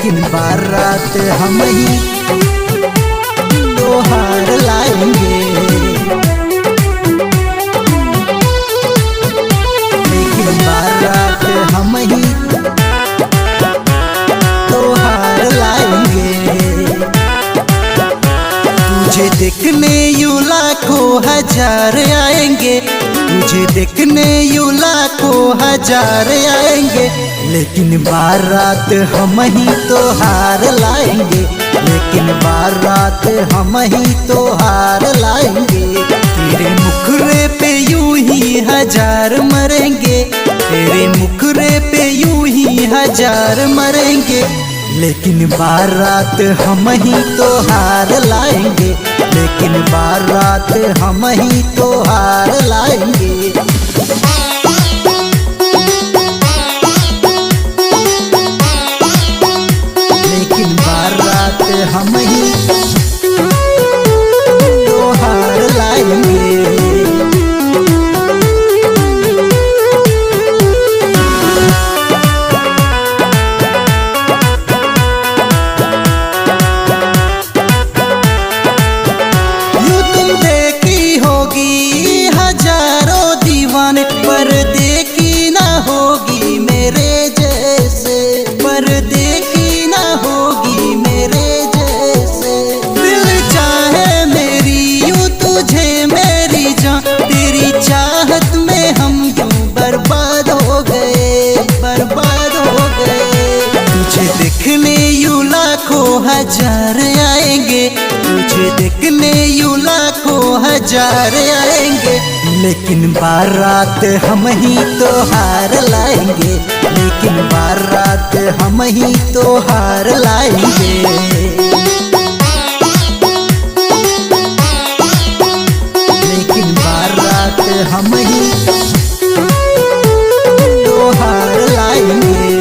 लेकिन बारात हम ही त्योहार लाएंगे, लेकिन बारात हम ही त्योहार लाएंगे। तुझे देखने यूं लाखों हजार आएंगे, तुझे देखने यूं लाखों हजार आएंगे, लेकिन बारात हम ही त्योहार लाएंगे, लेकिन बारात हम ही त्योहार लाएंगे। तेरे मुखरे पे यूं ही हजार मरेंगे, तेरे मुखरे पे यूं ही हजार मरेंगे, लेकिन बारात हम ही त्योहार लाएंगे, लेकिन बारात हम ही त्योहार लाएंगे। लेकिन बारात हम ही त्योहार लाएंगे। पर देखी ना होगी मेरे जैसे, पर देखी ना होगी मेरे जैसे। दिल चाहे मेरी यूं तुझे मेरी जान, तेरी चाहत में हम यूं बर्बाद हो गए, बर्बाद हो गए। तुझे देखने यूं लाखों हजार आएंगे, तुझे देखने यूं लाखों हजार आएंगे, लेकिन बारात हम ही त्योहार लाएंगे, लेकिन बारात हम ही त्योहार लाएंगे। लेकिन बारात हम ही त्योहार लाएंगे।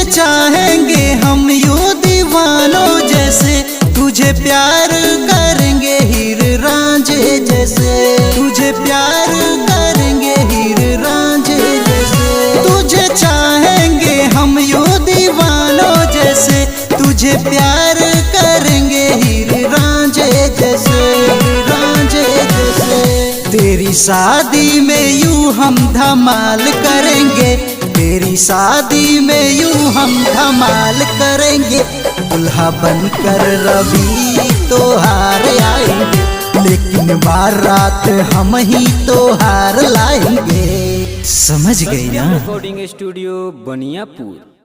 चाहेंगे हम यूं दीवानों जैसे, तुझे प्यार करेंगे हीर रांझे जैसे, तुझे प्यार करेंगे हीर रांझे जैसे। तुझे चाहेंगे हम यूं दीवानों जैसे, तुझे प्यार करेंगे हीर रांझे जैसे, रांझे जैसे। तेरी शादी में यूं हम धमाल करेंगे, तेरी शादी में यूं हम धमाल करेंगे, दुल्हा बनकर रवि त्योहार आएंगे, लेकिन बारात हम ही त्योहार लाएंगे। समझ गई ना? Recording studio Baniyapur.